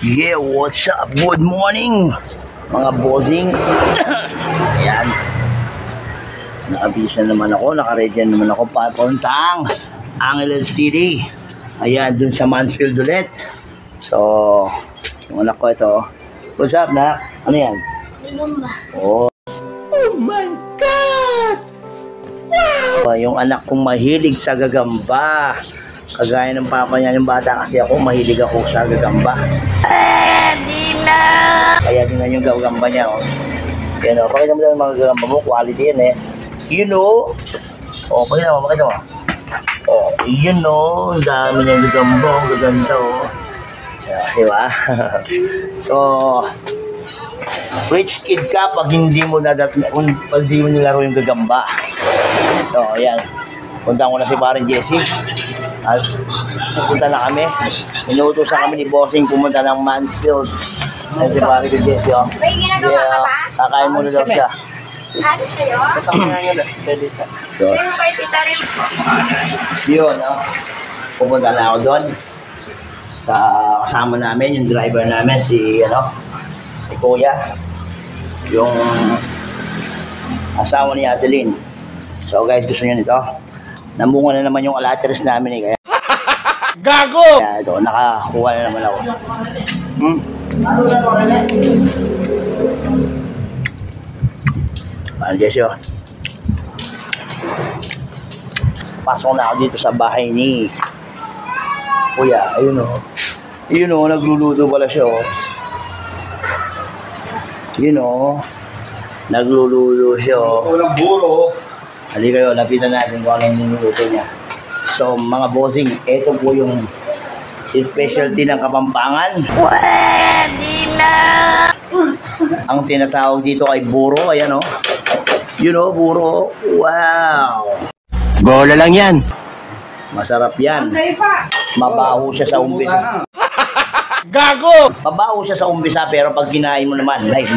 Yeah, what's up? Good morning, mga bossing. Ayan. Nakabisa naman ako, nakaready naman ako papuntang Angeles City. Ayan, dun sa Mansfield ulit. So, yung anak ko ito. What's up, nak? Ano yan? Gagamba. Oh my God! Wow! Yung anak kong mahilig sa gagamba. Kagaya ng papa niya, yung bata kasi ako, mahilig ako sa gagamba. Di na! Kaya din na yung gagamba niya, oh. Yan, oh. Pakita mo lang yung mga gagamba mo, quality yan, eh. You know? Oh, pakita mo. Oh, yun, oh. Ang dami niyang gagamba, oh. Gaganda, oh. Yeah, diba? So, rich kid ka pag hindi mo nilaro yung gagamba. So, ayan. Punta ko na si Parang Jesse. At pupunta na kami. Inuutosan kami ni Bossing pumunta ng Mansfield. Ayan si Parang Jesse, oh. May ginagawa ka ba? Kakain muna daw siya. Alis kayo? Pwede siya. So, Hindi mo kayo tita rin. yun, oh. Pupunta na ako doon. Sa kasama namin, yung driver namin, si Kuya. Yung asawa ni Adeline. So guys, gusto nyo nito? Namunga na naman yung alateres namin, eh. Kaya Gago! kaya ito, nakakuha na naman ako. Paano, Jesse, oh. Pasok na ako dito sa bahay ni Kuya. Ayun, oh. Ayun, oh, nagluluto pala siya, oh. Yun, oh. Nagluluto siya, oh. Walang buro. Halika kayo, lapitan natin kung anong niluluto niya. So, mga bossing, ito po yung specialty ng Kapampangan. Pwede na! Ang tinatawag dito ay buro. Ayan, oh. Yun, oh, buro. Wow! Bola lang yan. Masarap yan. Mabaho siya sa umpisa. Gago! Mabaho siya sa umpisa, pero pag kinain mo naman, like,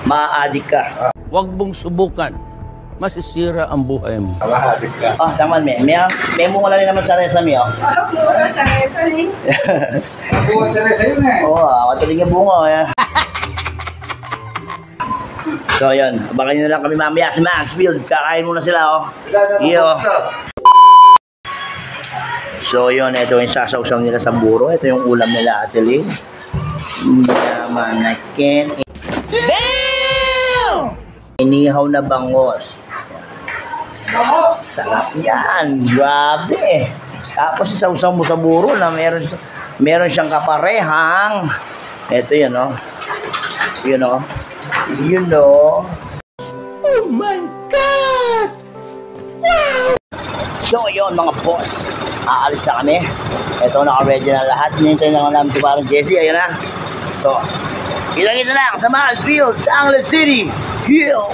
ma-addict ka. Huwag mong subukan. Masisira ang buhay mo. Kalahatik ka. Ah, tama, may bunga lang rin naman sa resami, oh. Mura sa resaling. Buwan sa rin sa'yo na eh. Oo, katulig yung bunga, oh, yan. So, yun. Abangan nyo na lang kami mamaya sa Mansfield. Kakain muna sila, oh. Iyo. So, yun. Ito yung sasawsaw nila sa buro. Ito yung ulam nila, Adeline. Yaman na ken. Damn! Inihaw na bangos. Sarap yan. Grabe. Tapos isawsaw mo sa buro na meron siyang kaparehang. Ito yun, oh. Yun, oh. You know. Oh my God! Wow! So, yun mga boss. Aalis na kami. Ito, naka-ready na lahat. Hinintay na namin si Parang Jesse. Ayan na. So, kita lang sa Mansfield, sa Angeles City. Yeah!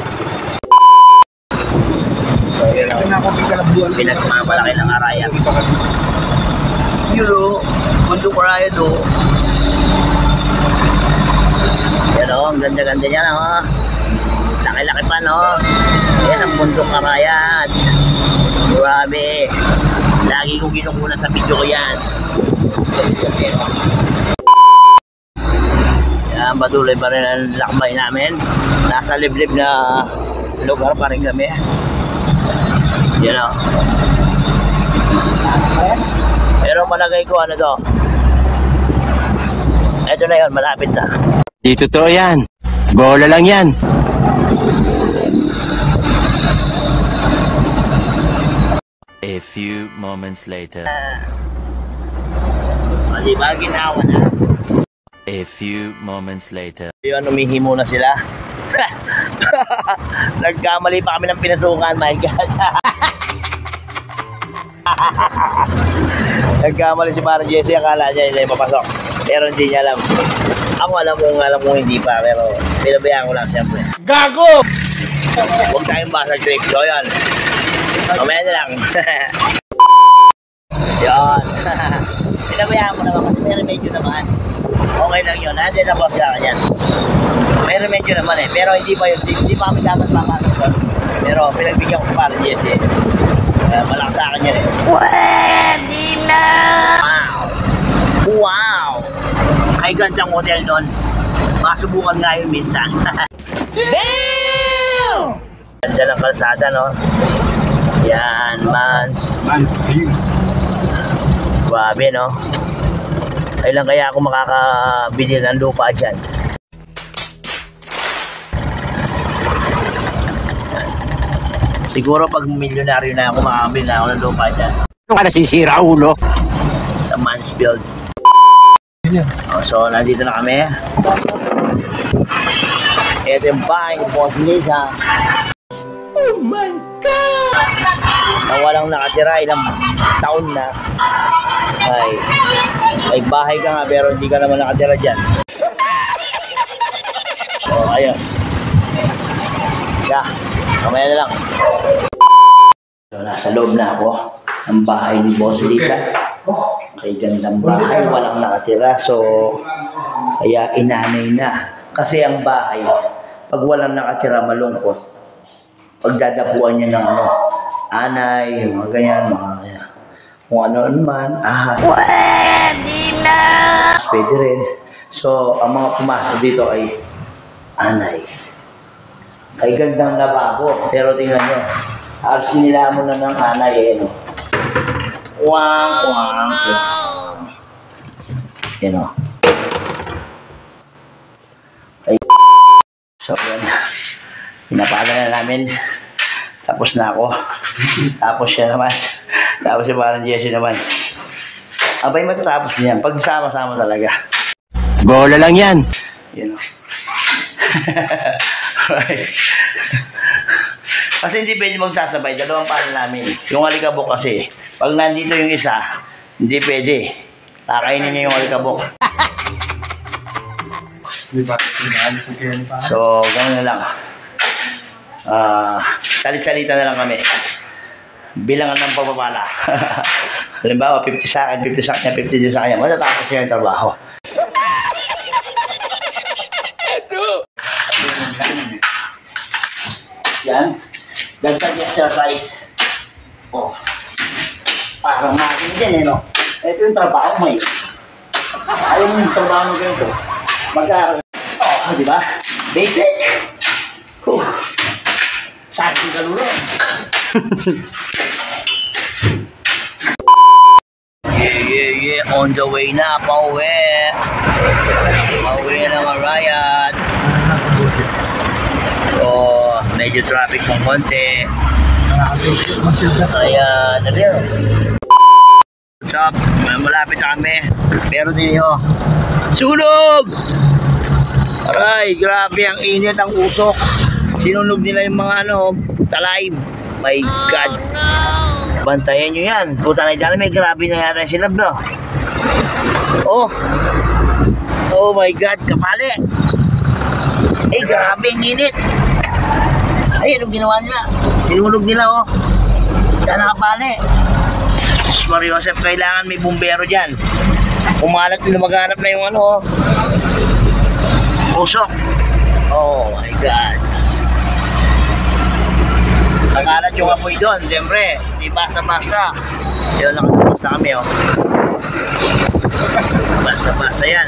So, yun o. Pinagmamalaki ng araya. You know, bundok araya to. Yan o, ang ganda-ganda niya, no? Laki-laki pa, no? Yan ang bundok karayat. Grabe. Lagi kong kinukuna sa video ko yan. Yan, patuloy pa rin ang lakbay namin. Nasa liblib na lugar pa rin kami. Yan o. Pero palagay ko, ano to? Ito na yun, malapit na. Di totoo yan. Bola lang yan. A few moments later. Diba, ginawa na. A few moments later. Yun, umihimo na sila. Nagkamali pa kami ng pinasukan, my God. Nagkamali si Parang Jesse, akala niya hindi papasok. Pero hindi niya alam. Ako alam kong hindi pa, pero pinabayaan ko lang siyempre. Gago! Huwag tayong basag trip. So yun. Mamaya na lang. Yun. Pinabayaan ko naman kasi may remedyo naman. Okay lang yun. Nandiyan ako sila kanyan. May remedyo naman eh. Pero hindi pa yun. Hindi pa kami dapat makakasok. Pero pinagbigyan ko sa Parang Jesse. Malaki sa akin yan eh. Pwede na! Wow! Wow! Ay gandang hotel nun. Masubukan nga yun minsan. Damn! Ganda ng kalsada, no? Yan, Mansfield. Grabe, no? Kailan kaya ako makakabili ng lupa dyan? Siguro pag milyonaryo na ako, makakabili na ako ng lupa dyan. Ano ka nasisira, ulo? Sa Mansfield. So, nandito na kami. Ito yung bahay ni Boss Lisa. Oh my God! Na walang nakatira, ilang taon na. Ay bahay ka nga pero hindi ka naman nakatira dyan. Oh, ayun. Yeah, kamaya na lang. So, nasa loob na ako ng bahay ni Boss Lisa. Ay gandang bahay, walang nakatira. So, kaya inanay na. Kasi ang bahay, pag walang nakatira, malungkot. Pagdadapuan niya ng anay, yung mga ganyan, mga kung ano man, Pwede na! pwede rin. So, ang mga pumasok dito ay anay. Ay gandang lababo. Pero tingnan nyo, halos sinila mo na ng anay, no? Wang. Yan, o. Ay, so, yan. Pinapala na namin. Tapos na ako. Tapos siya naman. Tapos si parang Jessie naman. Abay, matatapos niyan. Pag sama-sama talaga. Bola lang yan. You know. Right. Kasi hindi pwede magsasabay. Dalawang pala namin. Yung alikabok kasi. Pag nandito yung isa, hindi pwede. Takainin niya yung alikabok. So, gano'n na lang. Salit-salita na lang kami. Bilangan ng pagpapala. Halimbawa, 50 sa akin, 50 sa kanya, 50 din sa kanya. Matatapos siya yung trabaho. Yan. Dagdag exercise. Oh. Parang makin din, no? Ito yung trabaho mo, ayaw yung trabaho mo ganito. Mag-aaral. Oh, di ba? Basic. Sakit ka lulo. Yeah. On the way na, pauwi. Pauwi na ng riot. So, medyo traffic ng konti. Ayan, ano yun? What's up? Malapit na kami. Pero din yun. Sunog! Aray, grabe ang init, ang usok. Sinunog nila yung mga talay. My God. Bantayan nyo yan. Puta na dyan, may grabe na yata yung silab, no? Oh my God, kapali. Eh, grabe ang init. Ay, anong ginawa nila? Sinunog nila, oh. Yan nakapali. Jesus Maria Joseph, kailangan may bumbero dyan. Kumalat nila, maghanap na yung usok. Oh my God. Nakalat yung apoy doon, siyempre. Hindi basta-basta. Yun, nakatapos na kami, oh. Basta-basta yan.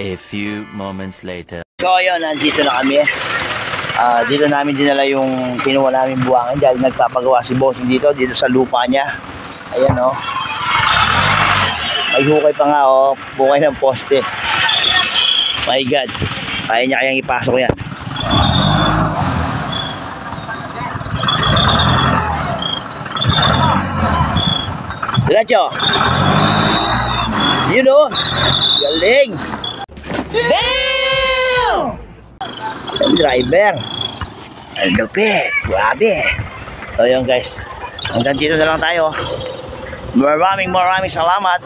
A few moments later. So, ayun, nandito na kami. Dito namin dinala yung kinuha namin buwangin dahil nagpapagawa si Bossing dito sa lupa niya. Ayan, oh. May hukay pa nga, oh. Bukay ng poste. My God. Kaya niya kayang ipasok yan. Diretso. You know. Galing. Damn! Ang driver. Ang lupit. Grabe. So yun guys. Hanggang dito na lang tayo. Maraming salamat.